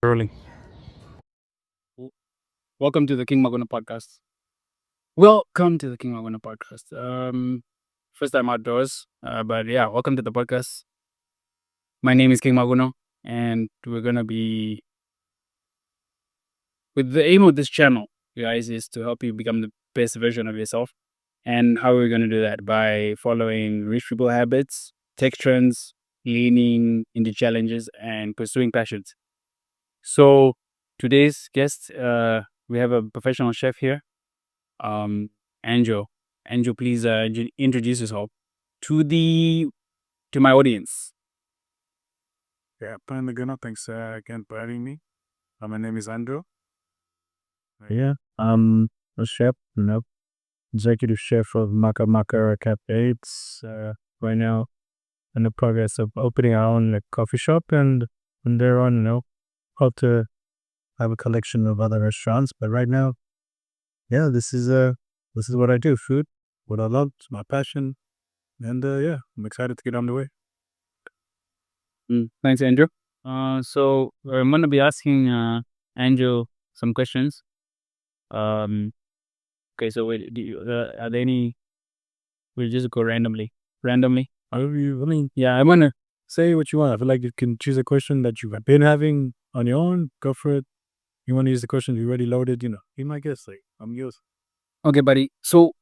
Rolling. Welcome to the King Maguno Podcast. Welcome to the King Maguno Podcast. First time outdoors, but yeah, welcome to the podcast. My name is King Maguno, and we're gonna be with the aim of this channel, guys, is to help you become the best version of yourself. And how we're gonna do that by following rich people habits, tech trends, leaning into challenges, and pursuing passions. So today's guest, we have a professional chef here, Anjo. Anjo, please introduce yourself to the to my audience. Yeah, Pan Laguna, thanks again for having me. My name is Anjo. Yeah, I'm a chef, executive chef of Maca Cafe. It's right now in the progress of opening our own coffee shop, and from there on, hope to have a collection of other restaurants. But right now, yeah, this is what I do: food, what I love, it's my passion, and yeah, I'm excited to get on the way. Thanks, Andrew. So I'm gonna be asking Angel some questions. Okay, so wait, are there any? We'll just go randomly. Randomly. Yeah, I'm gonna say what you want. I feel like you can choose a question that you've been having on your own. Go for it. You want to use the question you already loaded, be my guest. Like, I'm yours. Okay, buddy. So,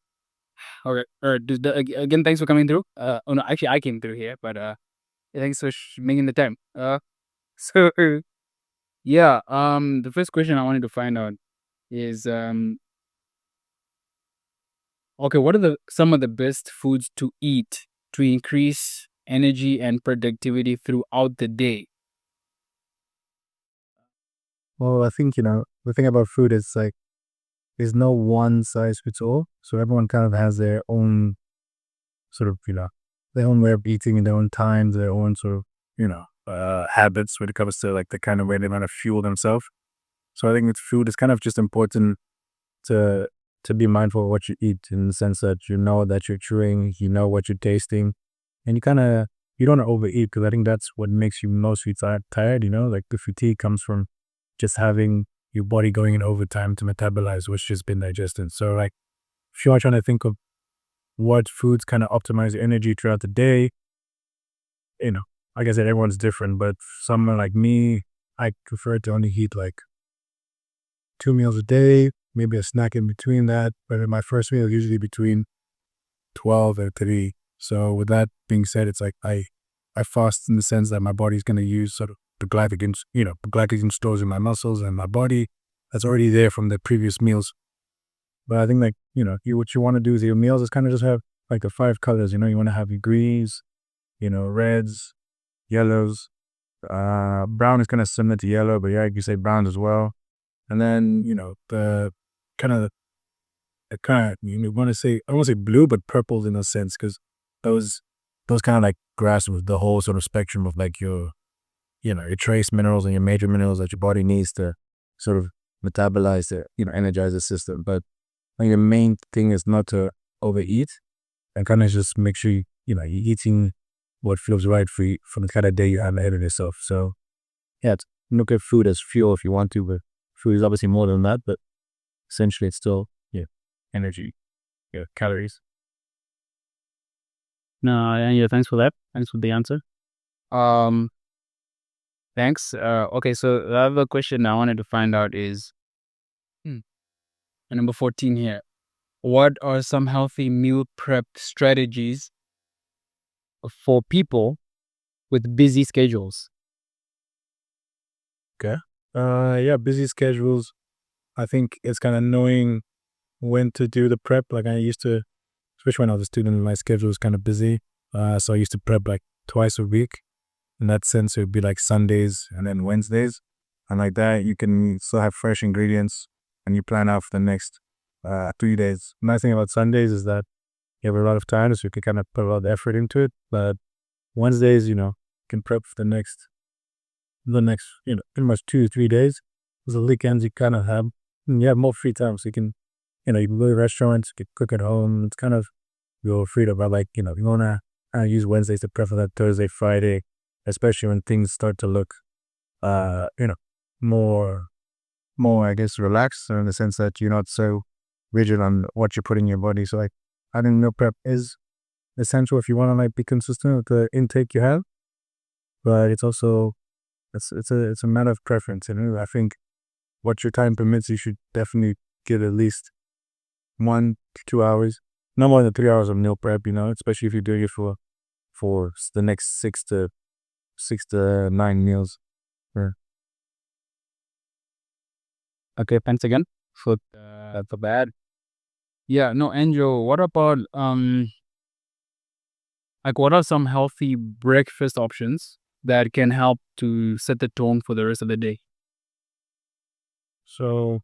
all right. Again, thanks for coming through. Oh no, actually, I came through here, but thanks for making the time. So yeah. The first question I wanted to find out is okay, what are some of the best foods to eat to increase energy and productivity throughout the day? Well, I think, the thing about food is like, there's no one size fits all. So everyone kind of has their own sort of, their own way of eating in their own times, their own sort of, habits when it comes to like the kind of way they want to fuel themselves. So I think with food, it's kind of just important to to be mindful of what you eat in the sense that you know that you're chewing, you know what you're tasting, and you don't want to overeat because I think that's what makes you mostly tired. Like the fatigue comes from just having your body going in overtime to metabolize what's just been digested. So like if you are trying to think of what foods kind of optimize your energy throughout the day, like I said, everyone's different, but someone like me, I prefer to only eat like 2 meals a day, maybe a snack in between that. But in my first meal is usually between 12 and 3. So with that being said, it's like I fast in the sense that my body's going to use sort of the glycogen stores in my muscles and my body that's already there from the previous meals. But I think like, what you want to do with your meals is kind of just have like the 5 colors, you want to have your greens, reds, yellows, brown is kind of similar to yellow, but yeah, you can say brown as well. And then, the kind of, you want to say, I won't say blue, but purple in a sense, because those kind of like grasp with the whole sort of spectrum of like your trace minerals and your major minerals that your body needs to sort of metabolize it, energize the system. But I think the main thing is not to overeat and kind of just make sure you're eating what feels right for you from the kind of day you have ahead of yourself. So yeah, look at food as fuel if you want to, but food is obviously more than that. But essentially, it's still energy, calories. No, yeah, thanks for that. Thanks for the answer. Um, Thanks. Okay, so the other question I wanted to find out is number 14 here. What are some healthy meal prep strategies for people with busy schedules? Okay. Yeah, busy schedules. I think it's kind of knowing when to do the prep. Like I used to, especially when I was a student, my schedule was kind of busy. So I used to prep like twice a week. In that sense, it would be like Sundays and then Wednesdays. And like that, you can still have fresh ingredients and you plan out for the next 3 days. Nice thing about Sundays is that you have a lot of time, so you can kind of put a lot of effort into it. But Wednesdays, you can prep for the next, pretty much 2 to 3 days. Because the weekends you kind of have, you have more free time. So you can, you can go to restaurants, you can cook at home. It's kind of your freedom. But like, you want to use Wednesdays to prep for that Thursday, Friday, especially when things start to look, more, I guess, relaxed, in the sense that you're not so rigid on what you put in your body. So like, I think meal prep is essential if you want to like be consistent with the intake you have, but it's also it's a matter of preference. I think what your time permits, you should definitely get at least 1 to 2 hours, no more than 3 hours of meal prep. Especially if you're doing it for the next 6 to 9 meals. Okay, thanks again for the bad. Yeah, no, Angel, what about like what are some healthy breakfast options that can help to set the tone for the rest of the day? So,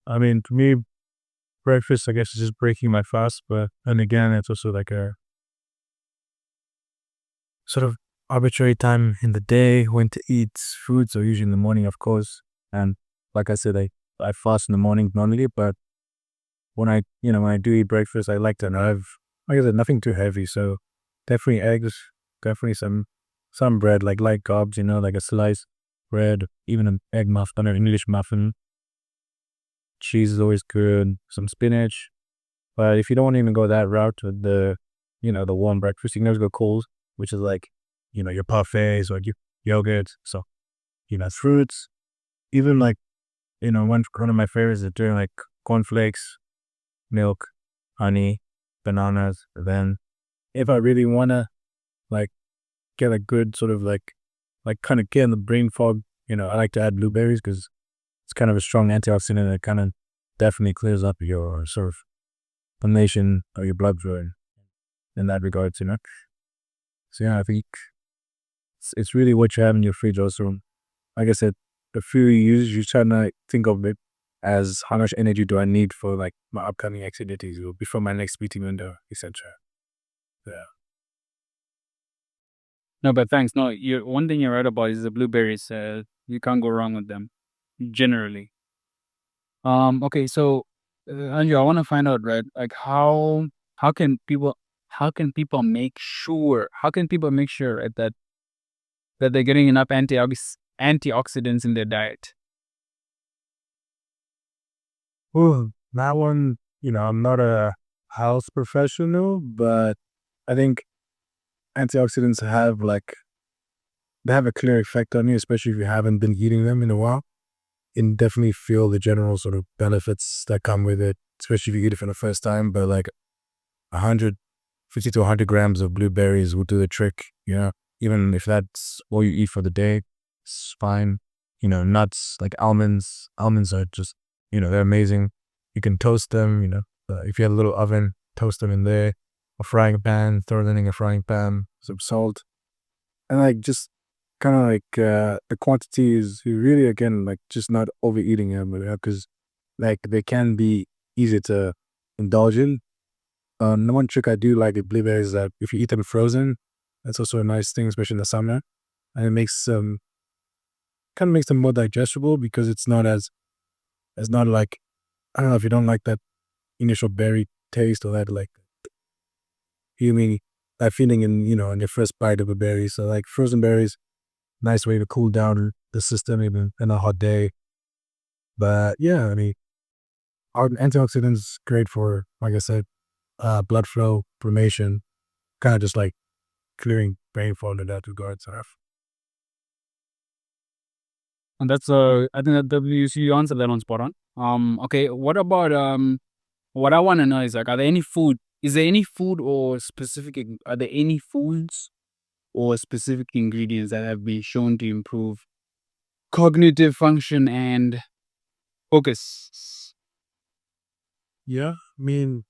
I mean, to me, breakfast, I guess, is just breaking my fast. But and again, it's also like a sort of arbitrary time in the day when to eat food. So usually in the morning, of course. And like I said, I fast in the morning normally, but when I do eat breakfast, I like to have, like I said, nothing too heavy. So definitely eggs, definitely some bread, like light carbs, like a sliced bread, even an egg muffin or English muffin. Cheese is always good. Some spinach. But if you don't want to even go that route with the warm breakfast, you can always go cold, which is like, your parfaits or your yogurt. So, fruits. Even like, one of my favorites is doing like cornflakes, milk, honey, bananas. Then if I really want to like get a good sort of like kind of get in the brain fog, I like to add blueberries because it's kind of a strong antioxidant that kind of definitely clears up your sort of inflammation of your blood flow in that regard, So yeah, I think it's really what you have in your fridge also. Like I said, the food you use, you try to think of it as how much energy do I need for like my upcoming activities or before my next meeting window, etc. Yeah. No, but thanks. No, one thing you're right about is the blueberries. You can't go wrong with them, generally. Okay, so Anjo, I want to find out, right? Like how can people make sure right, that they're getting enough antioxidants in their diet? Well, that one, I'm not a health professional, but I think antioxidants they have a clear effect on you, especially if you haven't been eating them in a while. And definitely feel the general sort of benefits that come with it, especially if you eat it for the first time. But like 150 to 100 grams of blueberries will do the trick, even if that's all you eat for the day, it's fine. Nuts like almonds are just, they're amazing. You can toast them, if you have a little oven, toast them in there, a frying pan, throw them in a frying pan, some salt. And like just kind of like the quantity is really, again, like just not overeating them because like they can be easy to indulge in. The one trick I do like with blueberries is that if you eat them frozen, that's also a nice thing, especially in the summer, and it makes kind of makes them more digestible because it's not not like, I don't know, if you don't like that initial berry taste or that like you mean that feeling in in your first bite of a berry. So like frozen berries, nice way to cool down the system even in a hot day. But yeah, I mean, our antioxidants great for, like I said, blood flow, inflammation, kind of just like clearing brain fog in that regard. So And that's I think that you answered that on spot on. Okay, what about what I want to know is like, is there any food or are there any foods or specific ingredients that have been shown to improve cognitive function and focus? yeah, I mean,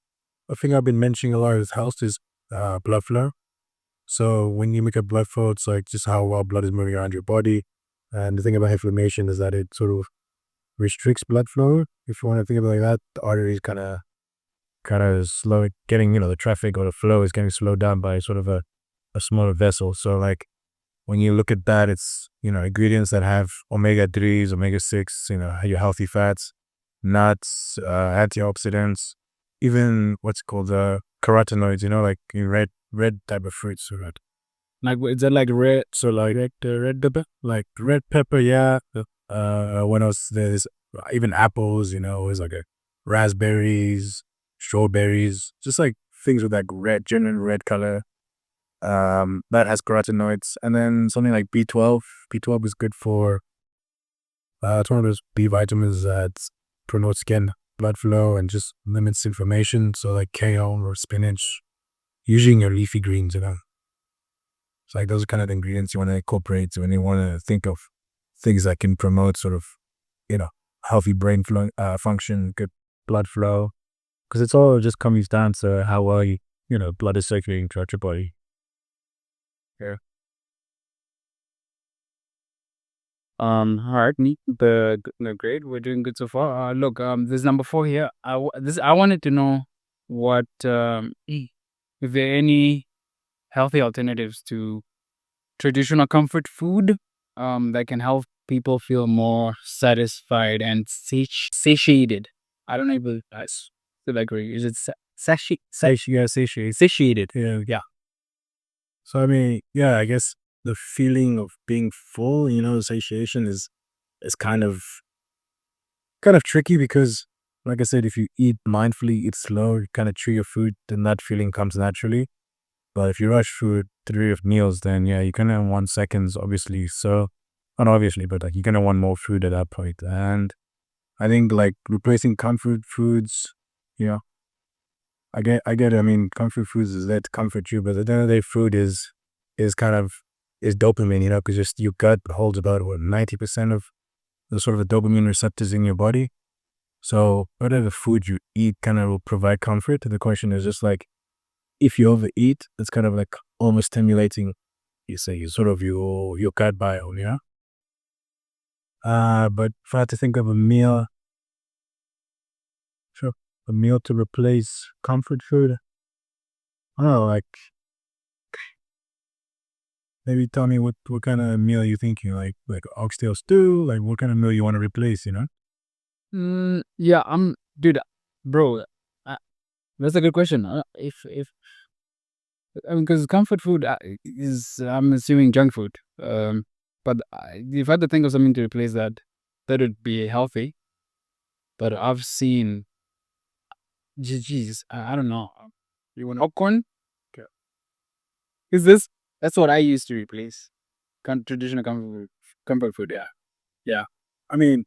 a thing I've been mentioning a lot with health is blood flow. So when you make a blood flow, it's like just how well blood is moving around your body. And the thing about inflammation is that it sort of restricts blood flow. If you want to think about it like that, the arteries kind of slow getting, the traffic or the flow is getting slowed down by sort of a smaller vessel. So like when you look at that, it's, ingredients that have omega-3s, omega-6, your healthy fats, nuts, antioxidants, even what's called carotenoids, like in red type of fruits. Like, is that like red? So like red pepper, like red pepper, yeah. What else? There's even apples. There's like a raspberries, strawberries, just like things with that genuine red color. That has carotenoids, and then something like B12. B12 is good for. It's one of those B vitamins that promotes skin blood flow and just limits inflammation. So like kale or spinach, using your leafy greens. It's like those are kind of the ingredients you want to incorporate when you want to think of things that can promote sort of, healthy brain function, good blood flow. Because it's all just comes down to how well blood is circulating throughout your body. All right, neat. Great. We're doing good so far. Look, this number 4 here. I wanted to know what if there are any healthy alternatives to traditional comfort food that can help people feel more satisfied and satiated. I don't know if I still agree. Is it satiated? Yeah. So I mean, yeah, I guess the feeling of being full, satiation is kind of tricky because, like I said, if you eat mindfully, eat slow, you kind of chew your food, then that feeling comes naturally. But if you rush food through your meals, then yeah, you're gonna want seconds, obviously. So, not obviously, but like you're gonna want more food at that point. And I think like replacing comfort foods, yeah, I get it. I mean, comfort foods is there to comfort you, but at the end of the day, food is kind of is dopamine, because just your gut holds about 90% of the sort of the dopamine receptors in your body. So whatever food you eat kind of will provide comfort. The question is just like if you overeat, it's kind of like almost stimulating, you say, sort of your gut biome, yeah. But if I had to think of a meal, sure, a meal to replace comfort food, I don't know, like maybe tell me what kind of meal you thinking, like oxtail stew, like what kind of meal you want to replace, Yeah, dude, bro. That's a good question. If I mean, because comfort food is, I'm assuming, junk food. But if I had to think of something to replace that, that would be healthy. But I've seen, geez, I don't know. You want popcorn? Okay. Is this? That's what I used to replace traditional comfort food. Yeah, yeah. I mean,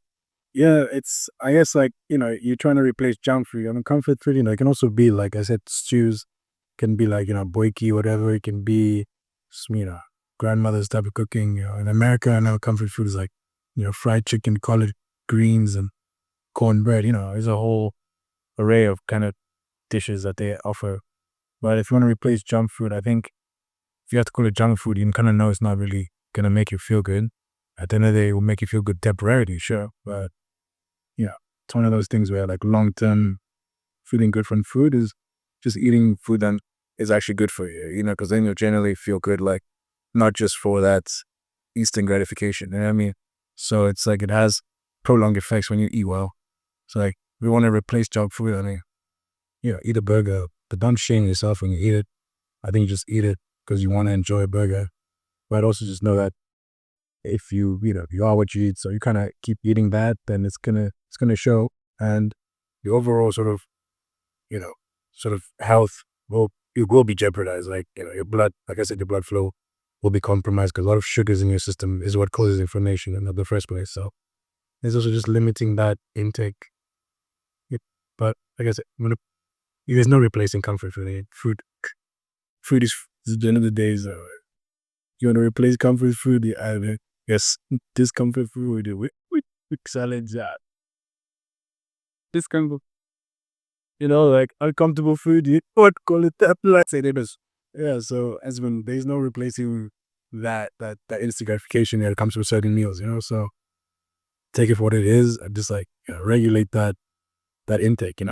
yeah, it's, I guess, like, you're trying to replace junk food. I mean, comfort food, it can also be, like I said, stews, can be like, boiki, whatever. It can be, grandmother's type of cooking. In America, I know comfort food is like, fried chicken, collard greens, and cornbread. There's a whole array of kind of dishes that they offer. But if you want to replace junk food, I think if you have to call it junk food, you kind of know it's not really going to make you feel good. At the end of the day, it will make you feel good temporarily, sure. But it's one of those things where like long-term feeling good from food is just eating food that is actually good for you, because then you'll generally feel good, like not just for that instant gratification, you know what I mean? So it's like it has prolonged effects when you eat well. So like we want to replace junk food. I mean, eat a burger, but don't shame yourself when you eat it. I think you just eat it because you want to enjoy a burger. But also just know that if you are what you eat, so you kind of keep eating that, then it's gonna show, and the overall sort of health will be jeopardized. Like your blood, like I said, your blood flow will be compromised because a lot of sugars in your system is what causes inflammation in the first place. So there's also just limiting that intake. But like I said, there's no replacing comfort food. Food is, at the end of the day, you want to replace comfort food, you either discomfort food with salads, discomfort, like uncomfortable food, you would call it that, like say it is. Yeah, so as when there's no replacing that instant gratification that comes with certain meals, so take it for what it is and just like regulate that intake,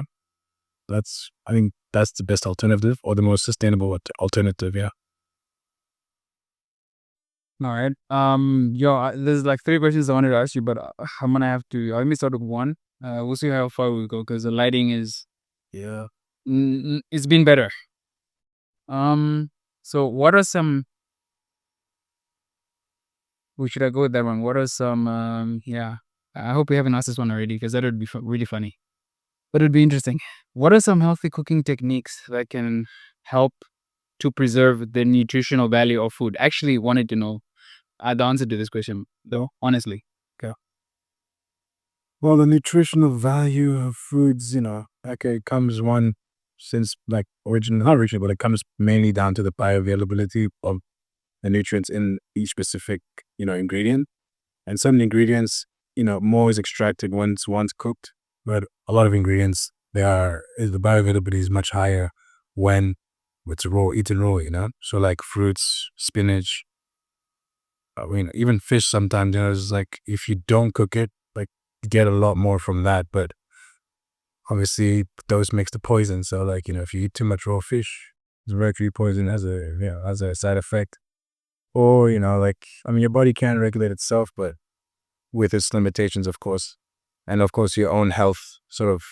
I think that's the best alternative or the most sustainable alternative, yeah. All right. There's like 3 questions I wanted to ask you, but I'm gonna have to. Let me start with one. We'll see how far we go because the lighting is. Yeah. It's been better. So what are some We should go with that one. What are some? Yeah, I hope we haven't asked this one already because that would be really funny. But it'd be interesting. What are some healthy cooking techniques that can help to preserve the nutritional value of food? Actually, wanted to know the answer to this question, though. Honestly, Well, the nutritional value of foods, okay, comes one since like not originally, but it comes mainly down to the bioavailability of the nutrients in each specific, ingredient. And some ingredients, more is extracted once cooked, but a lot of ingredients, the bioavailability is much higher when it's eaten raw. So like fruits, spinach, even fish sometimes, it's like if you don't cook it, like you get a lot more from that. But obviously those makes the poison. So like, if you eat too much raw fish, it's mercury poison as a side effect. Or, your body can regulate itself, but with its limitations, of course. And of course your own health sort of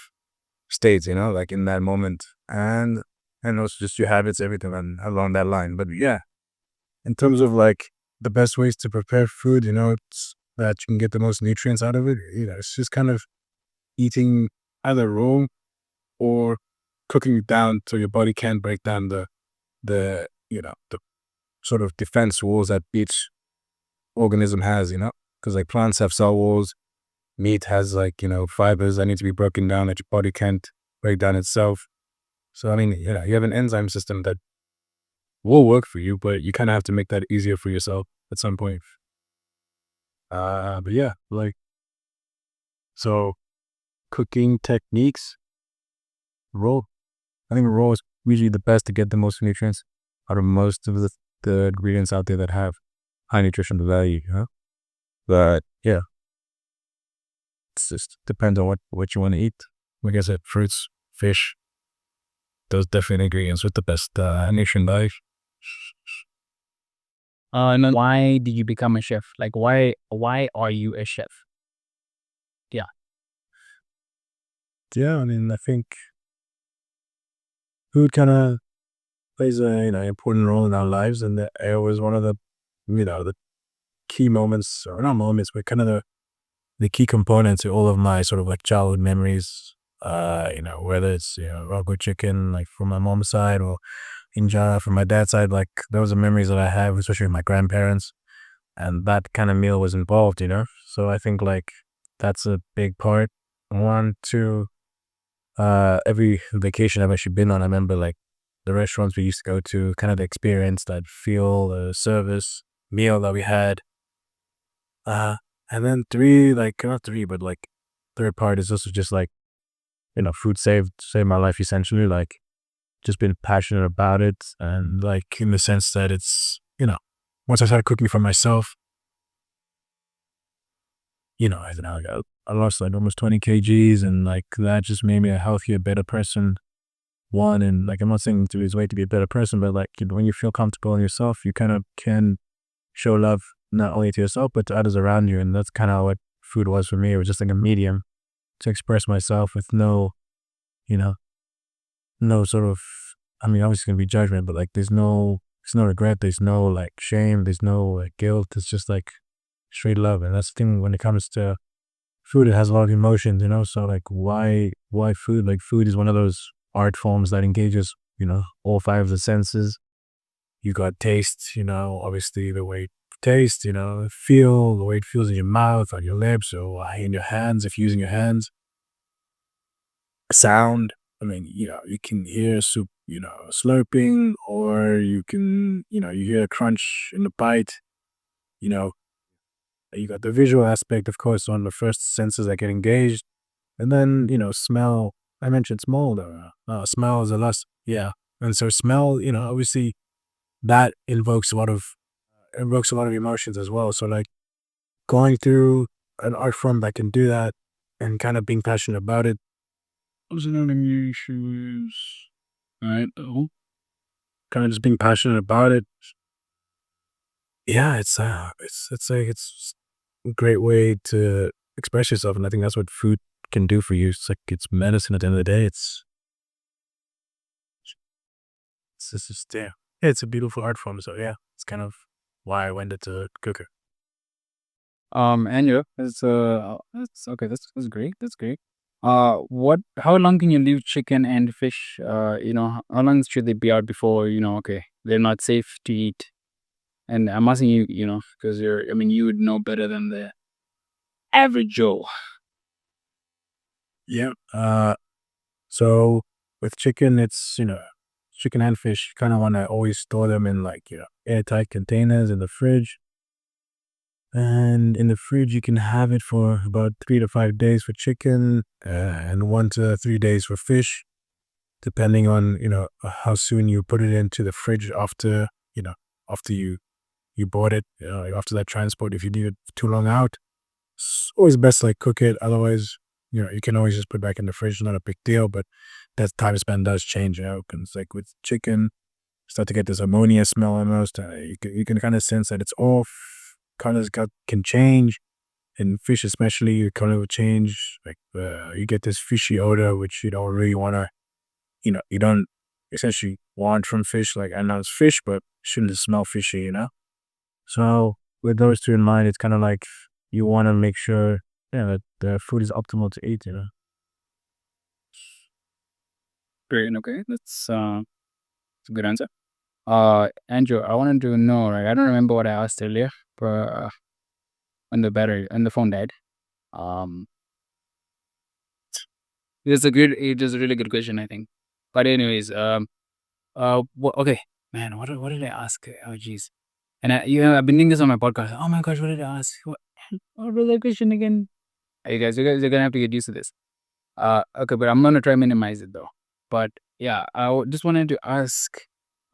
states, like in that moment. And also just your habits, everything along that line. But yeah, in terms of like the best ways to prepare food, it's that you can get the most nutrients out of it. It's just kind of eating either raw or cooking it down so your body can break down the sort of defense walls that each organism has, because like plants have cell walls, meat has like, fibers that need to be broken down that your body can't break down itself. So, I mean, you have an enzyme system that will work for you, but you kind of have to make that easier for yourself at some point. But yeah, like, so cooking techniques, raw. I think raw is usually the best to get the most nutrients out of most of the ingredients out there that have high nutritional value. But yeah, it just depends on what you want to eat. Like I said, fruits, fish, those definite ingredients with the best nutrient value. and then why did you become a chef? Like, why are you a chef? Yeah, I mean, I think food kind of plays a important role in our lives, and it was one of the key moments, or not moments, but kind of the key components to all of my sort of like childhood memories. Whether it's ragu chicken like from my mom's side or injera from my dad's side, like those are memories that I have, especially with my grandparents, and that kind of meal was involved. So I think like that's a big part. One, two. Every vacation I've actually been on, I remember like the restaurants we used to go to, kind of the experience, that feel, the service, meal that we had. And then three, like not three, but like third part is also just like, food saved my life essentially. Like just been passionate about it, and like in the sense that it's, once I started cooking for myself, I lost like almost 20 kgs, and like that just made me a healthier, better person. One, and like I'm not saying to his way to be a better person, but like when you feel comfortable in yourself, you kind of can show love not only to yourself but to others around you. And that's kind of what food was for me. It was just like a medium to express myself with no sort of, I mean, obviously gonna be judgment, but like there's no regret, there's no like shame, there's no like guilt. It's just like straight love. And that's the thing when it comes to food, it has a lot of emotions, so like why food? Like food is one of those art forms that engages all five of the senses. You got taste, obviously the way it tastes, feel, the way it feels in your mouth, on your lips, or in your hands if you're using your hands. Sound, I mean, you can hear soup, slurping, or you can, you hear a crunch in the bite. you know you got the visual aspect, of course, on the first senses that get engaged. And then, smell. I mentioned smell though. Smell is a lust. Yeah. And so smell, obviously that invokes a lot of emotions as well. So like going through an art form that can do that and kind of being passionate about it. Those are not any issues. Right. Oh. Kind of just being passionate about it. Yeah, it's a great way to express yourself, and I think that's what food can do for you. It's like it's medicine at the end of the day. It's just, yeah, it's a beautiful art form. So yeah, it's kind of why I went into cooker. Anjo, that's okay. That's great. That's great. How long can you leave chicken and fish? How long should they be out before okay, they're not safe to eat? And I'm asking you, because you would know better than the average Joe. Yeah. So with chicken, it's chicken and fish. You kind of want to always store them in like airtight containers in the fridge. And in the fridge, you can have it for about 3 to 5 days for chicken, and 1 to 3 days for fish, depending on how soon you put it into the fridge after after you bought it, after that transport. If you leave it too long out, it's always best like cook it. Otherwise, you can always just put it back in the fridge. Not a big deal, but that time span does change. Because like with chicken, start to get this ammonia smell almost. You can kind of sense that it's off. Colors can change, and fish especially, the color will change. Like you get this fishy odor, which you don't really want to. You don't essentially want from fish. Like I know it's fish, but it shouldn't smell fishy. So with those two in mind, it's kind of like you want to make sure that the food is optimal to eat. Great. Okay, that's a good answer. Andrew, I wanted to know. Right, I don't remember what I asked earlier, but when the phone died. Um, It is a really good question, I think. But anyways, okay, man, what did I ask? Oh, jeez. And I've been doing this on my podcast. Oh my gosh, what did I ask? What was that question again? Hey guys, you guys are gonna have to get used to this. Okay, but I'm gonna try minimize it though. But yeah, just wanted to ask.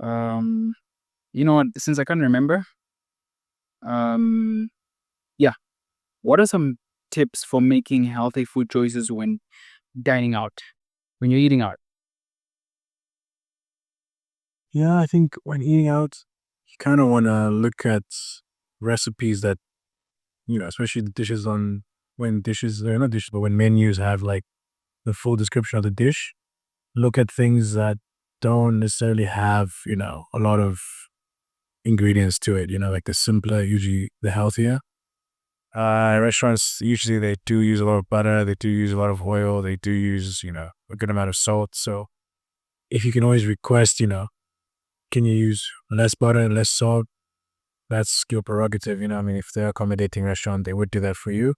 You know what? Since I can't remember, um, yeah, what are some tips for making healthy food choices when dining out, when you're eating out? Yeah, I think when eating out, you kind of want to look at recipes that, especially the dishes when dishes, they're not dishes, but when menus have like the full description of the dish, look at things that don't necessarily have, a lot of ingredients to it, like the simpler, usually the healthier. Restaurants, usually they do use a lot of butter, they do use a lot of oil, they do use, a good amount of salt. So if you can always request, can you use less butter and less salt? That's your prerogative, if they're accommodating restaurant, they would do that for you.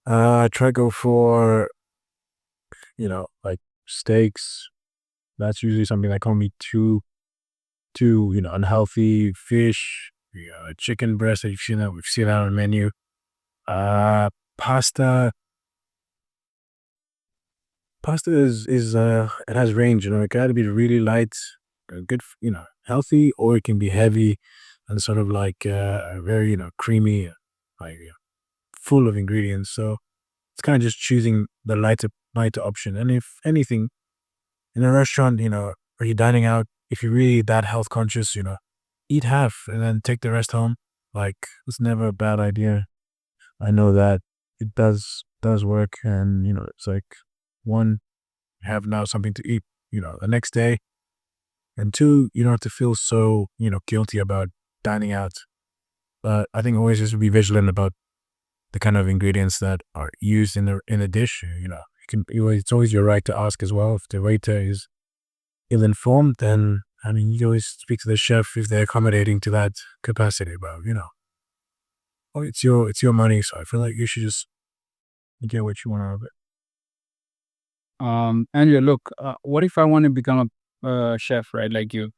Try go for, like steaks. That's usually something that can't be too, unhealthy. Fish, chicken breast. We've seen that on the menu. Pasta. Pasta is it has range. It got to be really light, good, healthy, or it can be heavy and sort of like very creamy, like full of ingredients. So it's kind of just choosing the lighter option. And if anything, in a restaurant, are you dining out? If you're really that health conscious, eat half and then take the rest home. Like it's never a bad idea. I know that it does work, and it's like one, have now something to eat, the next day, and two, you don't have to feel so guilty about dining out. But I think always just be vigilant about the kind of ingredients that are used in the dish. It's always your right to ask as well. If the waiter is ill-informed, then you can always speak to the chef if they're accommodating to that capacity. But it's your money, so I feel like you should just get what you want out of it. Andrea, look, what if I want to become a chef, right? Like you.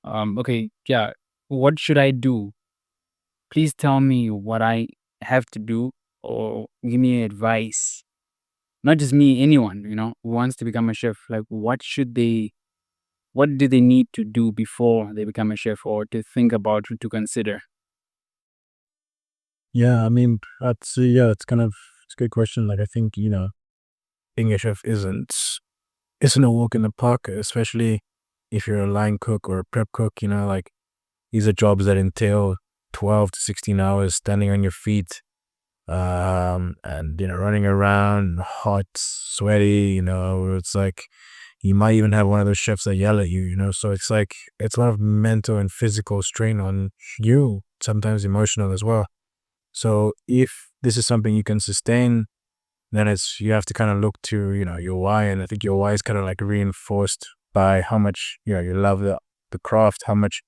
Okay, yeah. What should I do? Please tell me what I have to do, or give me advice. Not just me, anyone, who wants to become a chef. Like, what do they need to do before they become a chef, or to think about, to consider? Yeah, that's it's a good question. Like I think being a chef isn't a walk in the park, especially if you're a line cook or a prep cook. Like these are jobs that entail 12 to 16 hours standing on your feet, and running around hot, sweaty. It's like you might even have one of those chefs that yell at you. So it's like it's a lot of mental and physical strain on you, sometimes emotional as well. So if this is something you can sustain, then you have to kind of look to, your why. And I think your why is kind of like reinforced by how much, you love the craft, how much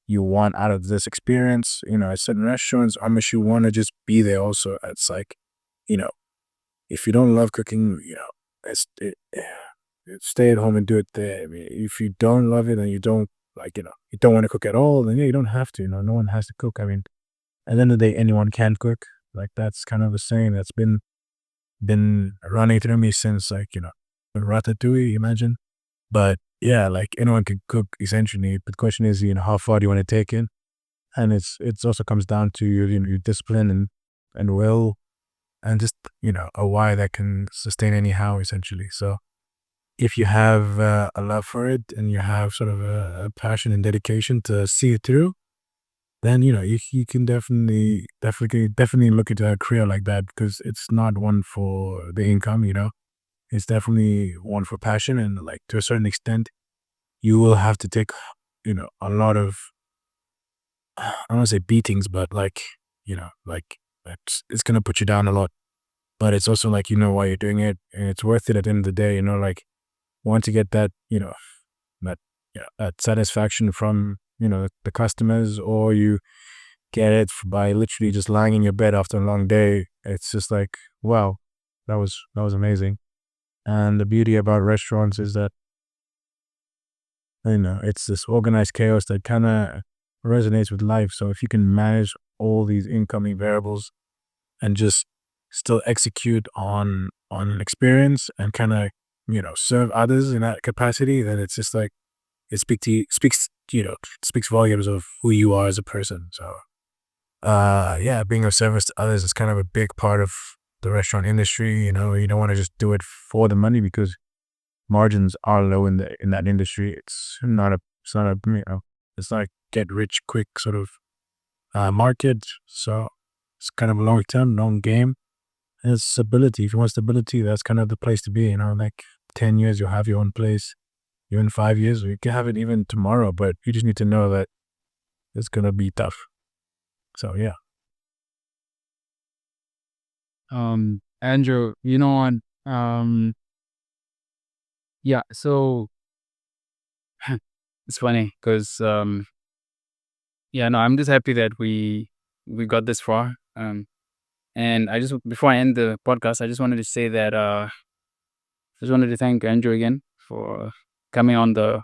you want out of this experience, at certain restaurants, how much you want to just be there also. It's like, if you don't love cooking, stay at home and do it there. I mean, if you don't love it and you don't you don't want to cook at all, then you don't have to. No one has to cook. I mean, at the end of the day, anyone can cook. Like that's kind of a saying that's been running through me since Ratatouille, imagine. But yeah, like anyone can cook essentially. But the question is, how far do you want to take it? And it's also comes down to your discipline and will, and just a why that can sustain anyhow essentially. So if you have a love for it and you have sort of a passion and dedication to see it through, then you can definitely look into a career like that, because it's not one for the income. It's definitely one for passion, and like to a certain extent, you will have to take a lot of, I don't want to say beatings, but like it's gonna put you down a lot. But it's also like why you're doing it, and it's worth it at the end of the day. Like once you get that that that satisfaction from the customers, or you get it by literally just lying in your bed after a long day, it's just like, wow, that was amazing. And the beauty about restaurants is that it's this organized chaos that kind of resonates with life. So if you can manage all these incoming variables and just still execute on an experience and kind of serve others in that capacity, then it's just like it speaks volumes of who you are as a person. So yeah, being of service to others is kind of a big part of the restaurant industry. You don't want to just do it for the money, because margins are low in that industry. It's not a it's not a get rich quick sort of market. So it's kind of a long game. And it's stability. If you want stability, that's kind of the place to be. Like 10 years, you'll have your own place. Even 5 years, you can have it even tomorrow. But you just need to know that it's gonna be tough. So yeah. Andrew, you know what? Yeah, so it's funny because yeah, no, I'm just happy that we got this far. And I just, before I end the podcast, I just wanted to say that just wanted to thank Andrew again for coming on the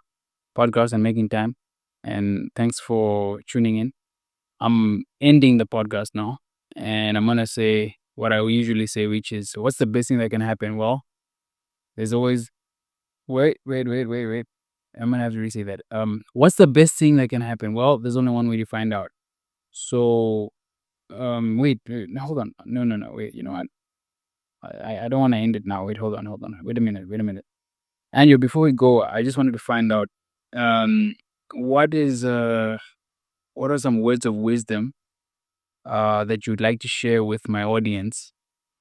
podcast and making time. And thanks for tuning in. I'm ending the podcast now, and I'm gonna say what I usually say, which is, what's the best thing that can happen? Well, there's always wait. I'm gonna have to re-say that. What's the best thing that can happen? Well, there's only one way to find out. So, wait, no, hold on. No, wait. You know what? I don't want to end it now. Wait, hold on. Wait a minute. And before we go, I just wanted to find out, what are some words of wisdom that you'd like to share with my audience,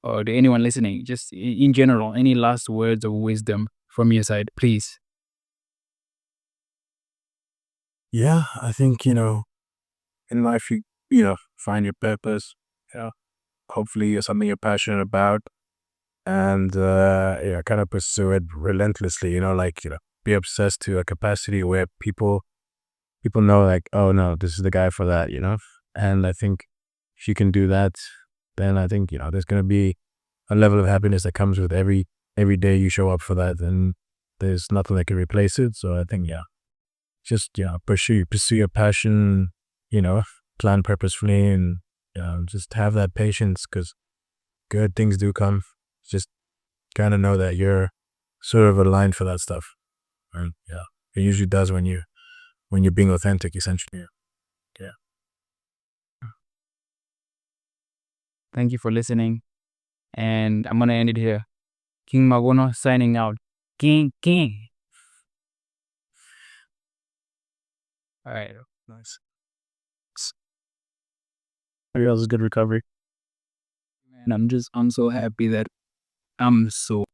or to anyone listening, just in general, any last words of wisdom from your side, please? Yeah, I think in life find your purpose. Yeah, hopefully it's something you're passionate about, and yeah, kind of pursue it relentlessly. Like be obsessed to a capacity where people know, like, oh no, this is the guy for that. And I think if you can do that, then I think there's gonna be a level of happiness that comes with every day you show up for that, and there's nothing that can replace it. So I think just pursue your passion, plan purposefully, and just have that patience, because good things do come. Just kind of know that you're sort of aligned for that stuff, and yeah, it usually does when you're being authentic, essentially. Yeah. Thank you for listening, and I'm gonna end it here. King Maguno signing out. King. All right. Nice. Maybe that was a good recovery. And I'm so happy that I'm so